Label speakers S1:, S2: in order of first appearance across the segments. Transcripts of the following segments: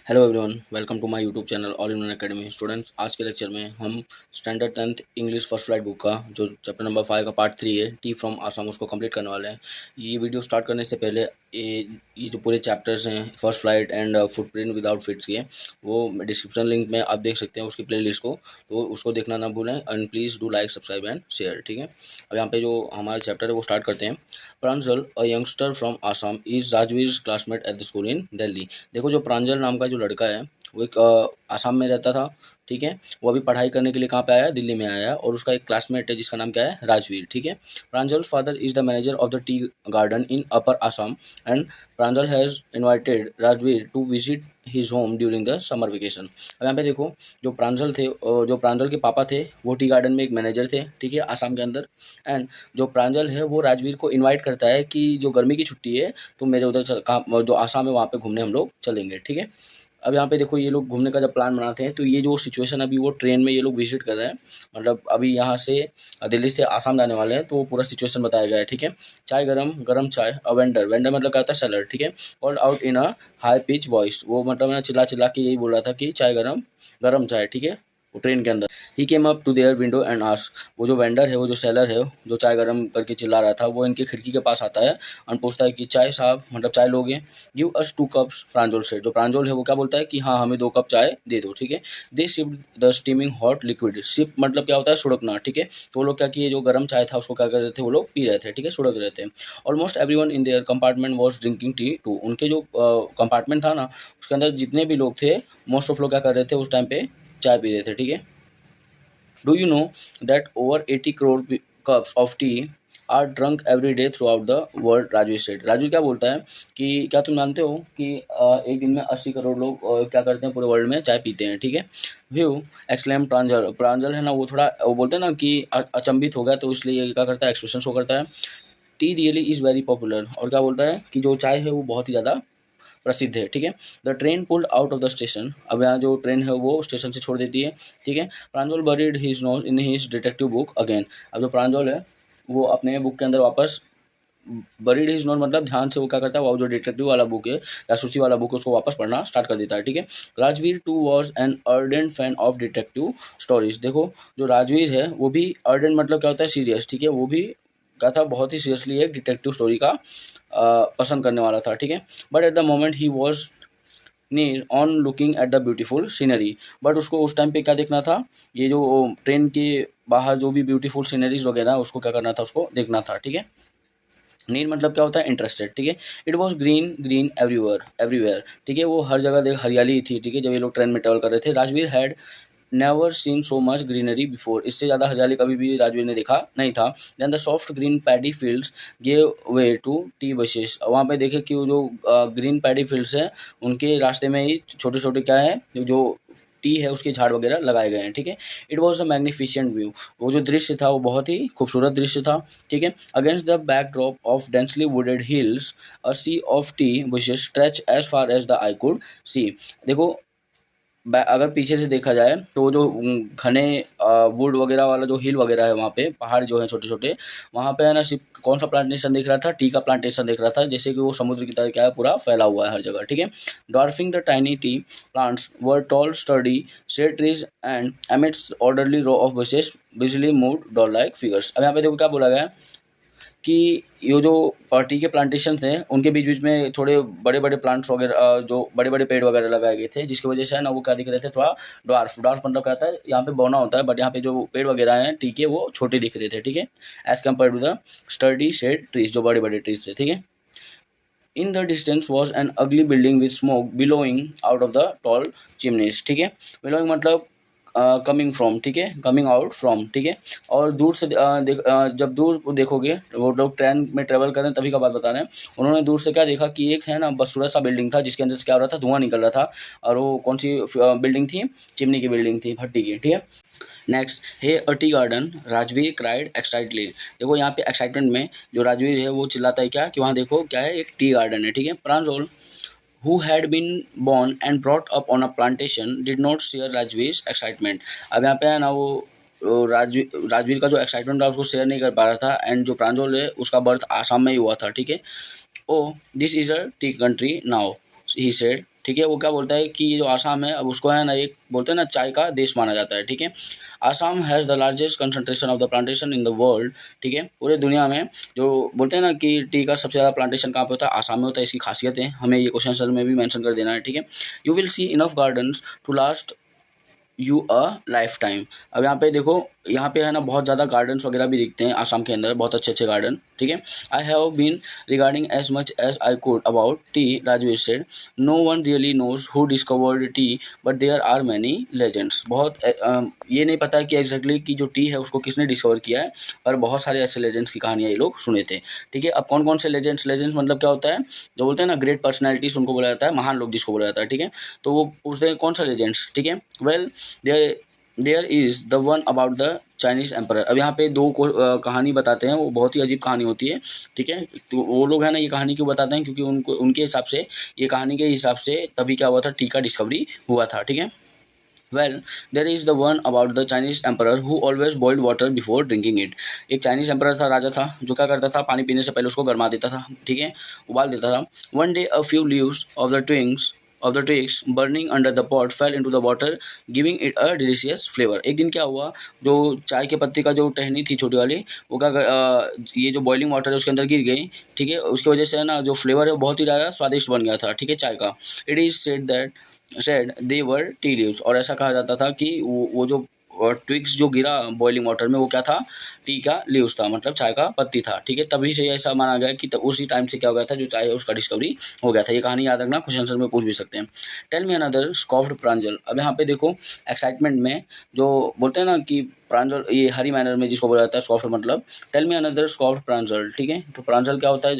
S1: Hello everyone, welcome to my YouTube channel all in one academy. Students, आज के lecture में हम standard 10th English first flight book का जो chapter number 5 का पार्ट 3 है, टी फ्रॉम आसाम, उसको कंप्लीट करने वाले हैं। ये वीडियो स्टार्ट करने से पहले ये जो पूरे चैप्टर्स हैं first flight and footprint without fits के, वो डिस्क्रिप्शन लिंक में आप देख सकते हैं उसकी प्ले लिस्ट को, तो उसको देखना ना भूलें। And please do like, subscribe and share. ठीक है, अब यहाँ पे जो हमारा चैप्टर है वो स्टार्ट करते हैं। Pranjal, a youngster from Assam, is Rajveer classmate at the school in Delhi. देखो, जो प्रांजल नाम का जो लड़का है वो एक आसाम में रहता था। ठीक है, वो अभी पढ़ाई करने के लिए कहाँ पे आया है? दिल्ली में आया है। और उसका एक क्लासमेट है जिसका नाम क्या है? राजवीर। ठीक है, Pranjal father is the manager of the tea garden in upper Assam and Pranjal has invited Rajveer to visit his home during the summer vacation. अब यहाँ पे देखो, जो प्रांजल थे, जो प्रांजल के पापा थे वो टी गार्डन में एक मैनेजर थे। ठीक है, आसाम के अंदर। एंड जो प्रांजल है वो राजवीर को इनवाइट करता है कि जो गर्मी की छुट्टी है तो मेरे उधर जो आसाम है वहाँ पे घूमने हम लोग चलेंगे। ठीक है, अब यहाँ पे देखो, ये लोग घूमने का जब प्लान बनाते हैं तो ये जो सिचुएशन अभी वो ट्रेन में ये लोग विजिट कर रहे हैं, मतलब अभी यहाँ से दिल्ली से आसाम जाने वाले हैं, तो वो पूरा सिचुएशन बताया गया है। ठीक है, चाय गरम गरम चाय, अ वेंडर, वेंडर मतलब क्या होता है? सेलर। ठीक है, called out in a high pitch voice, वो मतलब मैं चिल्ला चिल्ला के यही बोल रहा था कि चाय गरम गरम चाय। ठीक है, वो ट्रेन के अंदर। He came up to their window and ask, वो जो वेंडर है, वो जो सेलर है, जो चाय गरम करके चिल्ला रहा था, वो इनकी खिड़की के पास आता है और पूछता है कि चाय साहब, मतलब चाय लोगे? गिव अस 2 कप्स, प्रांजल से। जो प्रांजल है वो क्या बोलता है कि हाँ, हमें 2 कप चाय दे दो। ठीक है, they sipped the steaming hot liquid, sip मतलब क्या होता है? सुड़कना। ठीक है, तो वो लोग क्या किए, जो गर्म चाय था उसको क्या कर रहे थे? वो लोग पी रहे थे। ठीक है, सुड़क रहे थे। Almost everyone in their compartment was drinking tea too, उनके जो कंपार्टमेंट था ना, उसके अंदर जितने भी लोग थे, मोस्ट ऑफ लोग क्या कर रहे थे उस टाइम पे? चाय पी रहे थे। ठीक है, do you know that over 80 crore cups of T R drunk every day through out the world? Raju said. Raju क्या बोलता है कि क्या तुम जानते हो कि एक दिन में 80 करोड़ लोग क्या करते हैं? पूरे वर्ल्ड में चाय पीते हैं। ठीक है, व्यू एक्सलेम प्रांजल, प्रांजल है ना, वो थोड़ा वो बोलते हैं ना कि अचंभित हो गया, तो इसलिए ये क्या करता है? एक्सप्रेशन शो करता है। T really is very popular, और क्या बोलता है कि जो चाय है वो बहुत ही ज़्यादा प्रसिद्ध है। ठीक है, the train pulled out of the station, अब यहाँ जो ट्रेन है वो स्टेशन से छोड़ देती है। ठीक है, Pranjal buried his nose in his detective book again, अब जो प्रांजल है वो अपने बुक के अंदर वापस बरीड हिज नोज मतलब ध्यान से वो क्या करता है? वो जो डिटेक्टिव वाला बुक है, जासूसी वाला बुक है, उसको वापस पढ़ना स्टार्ट कर देता है। ठीक है, Rajvir too was an ardent fan of detective stories. देखो, जो राजवीर है वो भी अर्डेंट मतलब क्या होता है? सीरियस। ठीक है, वो भी क्या था? बहुत ही सीरियसली एक डिटेक्टिव स्टोरी का पसंद करने वाला था। ठीक है, but at the moment he was near on looking at the beautiful scenery, but उसको उस टाइम पे क्या देखना था? ये जो ट्रेन के बाहर जो भी ब्यूटीफुल सीनरीज वगैरह, उसको क्या करना था? उसको देखना था। ठीक है, नीर मतलब क्या होता है? इंटरेस्टेड। ठीक है, it was green green everywhere everywhere, ठीक है, वो हर जगह देख हरियाली ही थी। ठीक है, जब ये लोग ट्रेन में ट्रेवल कर रहे थे, Rajveer had never seen so much greenery before, इससे ज़्यादा हरियाली कभी भी राजवीर ने देखा नहीं था। Then the soft green paddy fields gave way to tea bushes, वहाँ पे देखे कि वो जो ग्रीन पैडी फील्ड्स हैं उनके रास्ते में ही छोटे छोटे क्या है, जो टी है उसके झाड़ वगैरह लगाए गए हैं। ठीक है, it was a magnificent view, वो जो दृश्य था वो बहुत ही खूबसूरत दृश्य था। ठीक है, against the backdrop of densely wooded hills a sea of tea bushes stretch as far as the eye could see. देखो, अगर पीछे से देखा जाए तो जो घने वुड वगैरह वाला जो हिल वगैरह है, वहाँ पे पहाड़ जो है छोटे छोटे, वहाँ पे है ना, सिर्फ कौन सा प्लांटेशन दिख रहा था? टी का प्लांटेशन दिख रहा था, जैसे कि वो समुद्र की तरह क्या है, पूरा फैला हुआ है हर जगह। ठीक है, dwarfing the tiny tea plants were tall sturdy shade trees and amidst orderly row of bushes busily move doll like figures. अब यहाँ पे देखो क्या बोला गया है कि ये जो टी के प्लांटेशन थे उनके बीच बीच में थोड़े बड़े बड़े प्लांट्स वगैरह, जो बड़े बड़े पेड़ वगैरह लगाए गए थे, जिसकी वजह से है ना वो क्या दिख रहे थे? थोड़ा डॉर्फ, डॉर्फ मतलब क्या होता है? यहाँ पे बौना होता है, बट यहाँ पे जो पेड़ वगैरह हैं टी के, वो छोटे दिख रहे थे। ठीक है, as compare to the sturdy shade trees, जो बड़े बड़े ट्रीज थे। ठीक है, in the distance was an ugly building with smoke billowing out of the tall chimneys. ठीक है, बिलोइंग मतलब कमिंग फ्रॉम। ठीक है, कमिंग आउट फ्रॉम। ठीक है, और दूर से जब दूर देखोगे, वो लोग ट्रेन में ट्रेवल कर रहे हैं तभी का बात बता रहे हैं, उन्होंने दूर से क्या देखा कि एक है ना बदसूरत सा बिल्डिंग था, जिसके अंदर से क्या हो रहा था? धुआं निकल रहा था। और वो कौन सी बिल्डिंग थी? चिमनी की बिल्डिंग थी, भट्टी की। ठीक है, नेक्स्ट, हे अ टी गार्डन, राजवीर क्राइड एक्साइटली। देखो, यहाँ पे एक्साइटमेंट में जो राजवीर है वो चिल्लाता है क्या कि वहाँ देखो क्या है? एक टी गार्डन है। ठीक है, प्रांजल who had been born and brought up on a plantation did not share Rajveer excitement. अब यहाँ पे है ना वो राजवीर का जो एक्साइटमेंट था उसको शेयर नहीं कर पा रहा था। एंड जो प्रांजल है उसका बर्थ आसाम में ही हुआ था। ठीक है, oh this is a tea country now, he said. ठीक है। वो क्या बोलता है कि ये जो आसाम है, अब उसको है ना एक बोलते हैं ना चाय का देश माना जाता है, ठीक है। Assam has the largest concentration of the plantation in the world, ठीक है। पूरे दुनिया में जो बोलते हैं ना कि टी का सबसे ज़्यादा प्लांटेशन कहाँ पे होता है, आसाम में होता है। इसकी खासियत है, हमें ये क्वेश्चन आंसर में भी मेंशन कर देना है, ठीक है। You will see enough gardens to last you a lifetime. अब यहाँ पे देखो, यहाँ पे है ना बहुत ज़्यादा गार्डन्स वगैरह भी दिखते हैं आसाम के अंदर, बहुत अच्छे अच्छे गार्डन, ठीक है। I have been regarding as much as I could about tea, Rajveer said. No one really knows who discovered tea but there are many legends. बहुत ये नहीं पता कि एग्जैक्टली कि जो टी है उसको किसने डिस्कवर किया है, पर बहुत सारे ऐसे लेजेंड्स की कहानियाँ ये लोग सुने थे, ठीक है। अब कौन कौन से लेजेंड्स, लेजेंड्स मतलब क्या होता है, जो बोलते हैं ना ग्रेट पर्सनैलिटीज उनको बोला जाता है, महान लोग जिसको बोला जाता है, ठीक है। तो वो पूछते हैं कौन सा लेजेंड्स, ठीक है। Well there is the one about the Chinese emperor. अब यहाँ पे दो कहानी बताते हैं, वो बहुत ही अजीब कहानी होती है, ठीक है। तो वो लोग है ना ये कहानी क्यों बताते हैं, क्योंकि उनको उनके हिसाब से, ये कहानी के हिसाब से तभी क्या हुआ था, टी का डिस्कवरी हुआ था, ठीक है। Well there is the one about the Chinese emperor who always boiled water before drinking it. एक चाइनीज एम्परर था, राजा था, जो क्या करता था, पानी पीने से पहले उसको गरमा देता था, ठीक है, उबाल देता था। One day a few leaves of the twigs burning under the pot fell into the water giving it a delicious flavor। एक दिन क्या हुआ, जो चाय के पत्ती का जो टहनी थी छोटी वाली, वो ये जो बॉइलिंग वाटर है उसके अंदर गिर गई, ठीक है। उसकी वजह से है ना जो फ्लेवर है वो बहुत ही ज़्यादा स्वादिष्ट बन गया था, ठीक है, चाय का। It is said they were tea leaves. और ऐसा कहा जाता था कि वो जो ट्विग्स जो गिरा बॉइलिंग वाटर में, वो क्या था, टी का लीव्स था, मतलब चाय का पत्ती था, ठीक है। तभी से ऐसा माना गया कि उसी टाइम से क्या हो गया था, जो चाय है उसका डिस्कवरी हो गया था। ये कहानी याद रखना, क्वेश्चन आंसर में पूछ भी सकते हैं। टेल मी अनदर स्कॉफ्ड प्रांजल। अब यहाँ पे देखो एक्साइटमेंट में जो बोलते हैं ना कि प्रांजल, ये हरी मैनर में जिसको बोला जाता है स्कॉफ्ड, मतलब टेल मी अनदर स्कॉफ्ड प्रांजल, ठीक है। तो प्रांजल क्या होता है,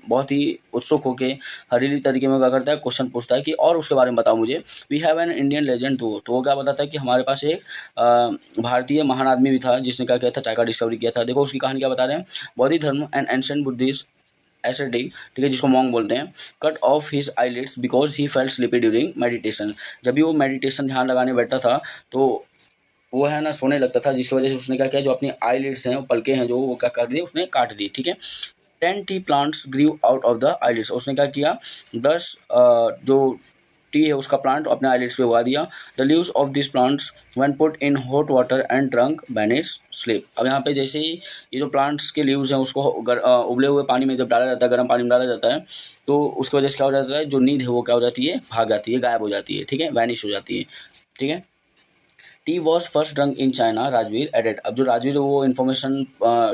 S1: बहुत ही उत्सुक होके हरीली तरीके में क्या करता है, क्वेश्चन पूछता है कि और उसके बारे में बताओ मुझे। We have an Indian legend तो वो क्या बताता है कि हमारे पास एक भारतीय महान आदमी भी था जिसने क्या किया था, चाय का डिस्कवरी किया था। देखो उसकी कहानी क्या बता रहे हैं। बौद्ध धर्म एंड एंशिएंट बुद्धिस्ट एसेटिक, ठीक है, जिसको मॉन्ग बोलते हैं, cut off his eyelids because he felt sleepy during meditation. जब भी वो मेडिटेशन ध्यान लगाने बैठता था तो वो है ना सोने लगता था, जिसकी वजह से उसने क्या किया, जो अपनी आईलिड्स हैं, पलके हैं जो, वो क्या कर दिए, उसने काट दी, ठीक है। 10 tea plants grew out of the eyelids. उसने क्या किया, 10 जो टी है उसका प्लांट अपने आईलिड्स पे उगा दिया। The leaves of this plants when put in hot water and drunk vanish sleep. अब यहाँ पे जैसे ही ये जो प्लांट्स के लीव्स हैं उसको उबले हुए पानी में जब डाला जाता है, गर्म पानी में डाला जाता है, तो उसकी वजह से क्या हो जाता है, जो नींद है वो क्या हो जाती है, भाग जाती है, गायब हो जाती है, ठीक है, वैनिश हो जाती है, ठीक है। Tea was first drunk in China, Rajveer added. अब जो राजवीर वो इन्फॉर्मेशन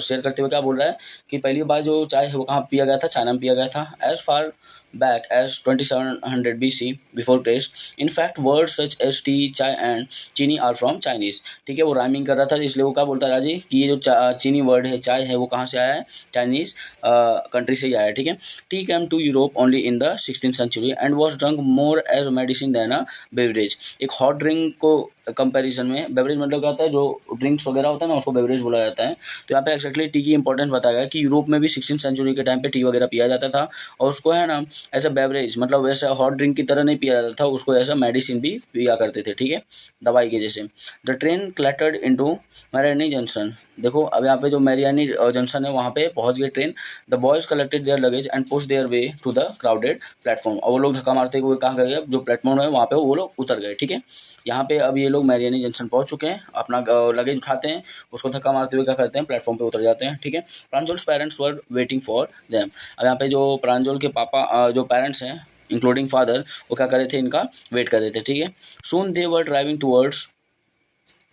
S1: शेयर करते हुए क्या बोल रहा है कि पहली बार जो चाय है वो कहाँ पिया गया था, चाइना में पिया गया था, as far back as 2700 BC before Christ। In fact, words such as tea, chai and चीनी are from Chinese। ठीक है, वो राइमिंग कर रहा था, इसलिए वो क्या बोलता है राजी कि ये जो चीनी वर्ड है, चाय है, वो कहाँ से आया है, चाइनीज कंट्री से ही आया है, ठीक है। Tea came to Europe only in the 16th century and was drunk more as medicine than a beverage. एक हॉट ड्रिंक को कंपैरिजन में, बेवरेज मतलब क्या होता है, जो ड्रिंक्स वगैरह होता है ना उसको बेवरेज बोला जाता है। तो यहाँ पे एक्जैक्टली टी की इंपॉर्टेंस बताया गया कि यूरोप में भी 16th सेंचुरी के टाइम पे टी वगैरह पिया जाता था, और उसको है ना ऐसा बेवरेज, मतलब वैसा हॉट ड्रिंक की तरह नहीं पिया जाता था, उसको ऐसा मेडिसिन भी पिया करते थे, ठीक है, दवाई के जैसे। The train clattered into Mariani junction. देखो अब यहाँ पे जो मैरियानी जंक्शन है वहाँ पे पहुँच गई train. The boys collected their luggage and push their way to the crowded platform. और वो लोग धक्का मारते हुए कहाँ गए, जो प्लेटफॉर्म है वहाँ पे वो लोग उतर गए, ठीक है। यहाँ पे अब ये लोग मैरियानी जंक्शन पहुँच चुके हैं, अपना लगेज उठाते हैं, उसको धक्का मारते हुए क्या करते हैं, प्लेटफॉर्म पे उतर जाते हैं, ठीक है। Pranjal's parents were waiting for them. अब यहाँ पे जो प्रांजल के पापा जो पेरेंट्स हैं इंक्लूडिंग फादर, वो क्या कर रहे थे, इनका वेट कर रहे थे, ठीक है। Soon they were driving towards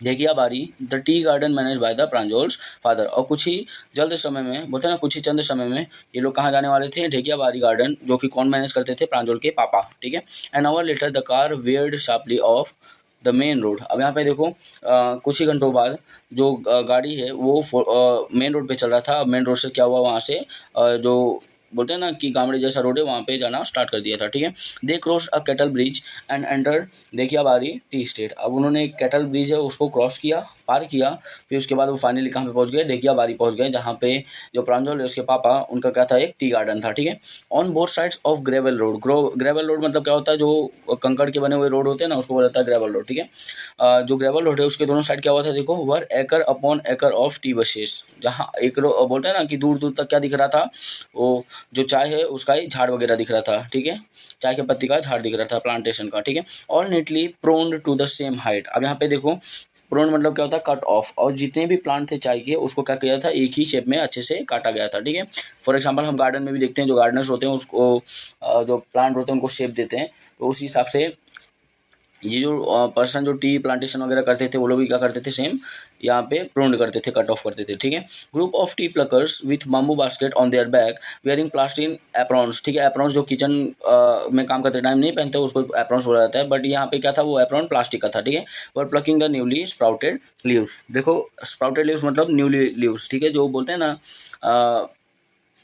S1: Dhekiabari the tea garden manage by the Pranjol's father. और कुछ ही जल्द समय में, बोलते हैं ना कुछ ही चंद समय में, ये लोग कहाँ जाने वाले थे, ढेकियाबारी गार्डन, जो कि कौन मैनेज करते थे, प्रांजोल के पापा, ठीक है। An hour later the car weird sharply of the main road. अब यहाँ पे देखो कुछ ही घंटों बाद जो गाड़ी है वो मेन रोड पे चल रहा था। अब मेन रोड से क्या हुआ, वहाँ से जो बोलते हैं ना कि गामड़े जैसा रोड है, वहाँ पे जाना स्टार्ट कर दिया था, ठीक है। They cross a cattle bridge and enter Dhekiabari tea estate. अब उन्होंने एक कैटल ब्रिज है उसको क्रॉस किया, पार किया। फिर उसके बाद वो फाइनली कहाँ पे पहुंच गए, डेकियाबारी पहुंच गए, जहाँ पे जो प्रांजल है उसके पापा, उनका क्या था, एक टी गार्डन था, ठीक है। On both sides of gravel road, gravel road मतलब क्या होता है, जो कंकड़ के बने हुए रोड होते हैं ना, उसको बोला जाता है ग्रेवल रोड, ठीक है। जो ग्रेवल रोड है उसके दोनों साइड क्या हुआ था, देखो, वर एकड़ अपॉन एकड़ ऑफ टी बशेस, जहाँ एकड़ों बोलते हैं ना कि दूर दूर तक क्या दिख रहा था, वो जो चाय है उसका ही झाड़ वगैरह दिख रहा था, ठीक है, चाय के पत्ती का झाड़ दिख रहा था, प्लांटेशन का, ठीक है। All neatly pruned to the same height. अब यहाँ पे देखो, प्रोन मतलब क्या होता है, कट ऑफ, और जितने भी प्लांट थे चाय के उसको क्या किया था, एक ही शेप में अच्छे से काटा गया था, ठीक है। फॉर एग्जांपल हम गार्डन में भी देखते हैं, जो गार्डनर्स होते हैं उसको जो प्लांट होते हैं उनको शेप देते हैं, तो उसी हिसाब से ये जो पर्सन जो टी प्लांटेशन वगैरह करते थे वो लोग भी क्या करते थे, सेम यहाँ पे प्रून करते थे, कट ऑफ करते थे, ठीक है। Group of T pluckers with bamboo basket on their back wearing plastic aprons, ठीक है। एप्रॉन्स जो किचन में काम करते टाइम नहीं पहनते उसको एप्रॉन्स बोला जाता है, बट यहाँ पे क्या था, वो एप्रॉन प्लास्टिक का था, ठीक है। और plucking the newly sprouted leaves, देखो स्प्राउटेड लीव्स मतलब न्यूली लीव्स, ठीक है, जो बोलते हैं ना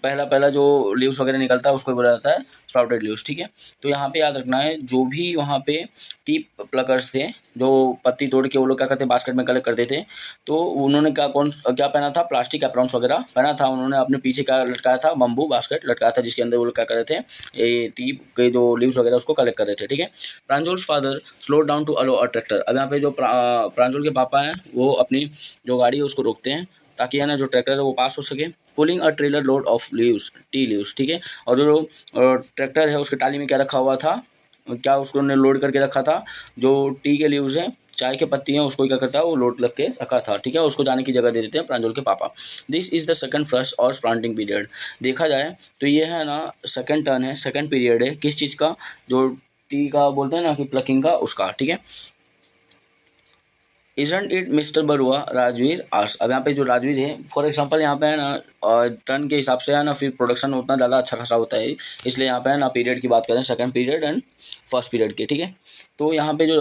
S1: पहला पहला जो लीव्स वगैरह निकलता है उसको बोला जाता है स्प्राउटेड लीव्स, ठीक है। तो यहाँ पे याद रखना है, जो भी वहाँ पे टी प्लकर्स थे जो पत्ती तोड़ के वो लोग क्या करते, बास्केट में कलेक्ट करते थे, तो उन्होंने क्या पहना था, प्लास्टिक एप्रॉन्स वगैरह पहना था, उन्होंने अपने पीछे क्या लटकाया था, बम्बू बास्केट लटकाया था, जिसके अंदर वो लोग क्या कर रहे थे, ये टी के जो लीव्स वगैरह उसको कलेक्ट कर रहे थे, ठीक है। Pranjol's father slow down to allow a tractor. अब यहाँ पे जो प्रांजोल के पापा हैं वो अपनी जो गाड़ी है उसको रोकते हैं, ताकि है ना जो ट्रैक्टर है वो पास हो सके। Pulling a trailer load of leaves, tea leaves, ठीक है। और जो ट्रैक्टर है उसके टाली में क्या रखा हुआ था, क्या उसको ने लोड करके रखा था, जो टी के लीव्स हैं, चाय के पत्ती हैं, उसको क्या करता है, वो लोड लग के रखा था, ठीक है। उसको जाने की जगह दे देते हैं प्रांजल के पापा। This is the second flush और प्लांटिंग पीरियड। देखा जाए तो ये है ना सेकंड टर्न है, सेकंड पीरियड है, किस चीज़ का, जो टी का बोलते हैं ना कि प्लकिंग का, उसका, ठीक है। Isn't it mister Barua Rajveer आर्स। अब यहाँ पे जो राजवीर है, फॉर एग्जांपल यहाँ पे है ना टन के हिसाब से है ना, फिर प्रोडक्शन उतना ज़्यादा अच्छा खासा होता है, इसलिए यहाँ पे है ना पीरियड की बात करें, second period and first period के, ठीक है। तो यहाँ पे जो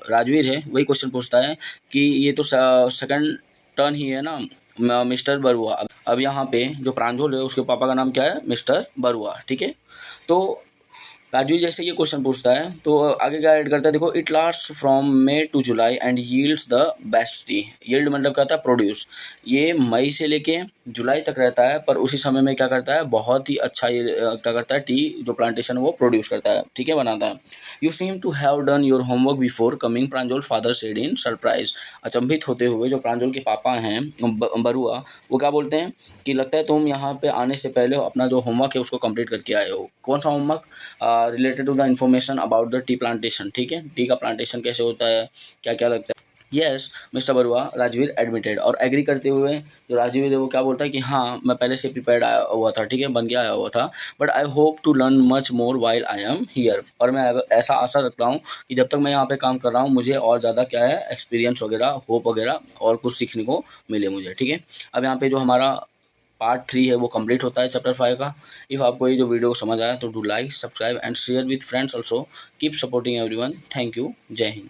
S1: राजवीर है वही क्वेश्चन पूछता है कि ये तो सेकंड टर्न ही है ना, मिस्टर बरुआ। अब यहाँ पे जो प्रांजल है उसके पापा का नाम क्या है, मिस्टर बरुआ, ठीक है। तो राजू जैसे ये क्वेश्चन पूछता है तो आगे क्या ऐड करता है, देखो, it last from May to July and yields the best tea. Yield मतलब क्या होता है, प्रोड्यूस। ये मई से लेके जुलाई तक रहता है, पर उसी समय में क्या करता है, बहुत ही अच्छा ये क्या करता है, टी जो प्लांटेशन वो प्रोड्यूस करता है, ठीक है, बनाता है। You seem to have done your homework before coming, Pranjal father said in surprise. अचंभित होते हुए जो प्रांजल के पापा हैं बरुआ, वो क्या बोलते हैं कि लगता है तुम यहाँ पे आने से पहले अपना जो होमवर्क है उसको कंप्लीट करके आए हो। कौन सा homework, related to the information about the tea plantation, ठीक है, टी का प्लांटेशन कैसे होता है, क्या क्या लगता है। Yes mister Barua, Rajveer admitted, और एग्री करते हुए जो राजवीर है वो क्या बोलता है कि हाँ मैं पहले से प्रिपेयर्ड आया हुआ था, ठीक है, बन के आया हुआ था, but I hope to learn much more while I am here. और मैं ऐसा आशा रखता हूँ कि जब तक मैं यहाँ पे काम कर रहा हूँ मुझे और ज़्यादा क्या है, एक्सपीरियंस वगैरह, होप वगैरह और कुछ सीखने को मिले मुझे, ठीक है। अब यहाँ पे जो हमारा पार्ट 3 है वो कंप्लीट होता है चैप्टर 5 का। इफ़ आपको ये जो वीडियो समझ आया तो do like, subscribe and share with friends also. Keep supporting everyone. Thank you. जय हिंद।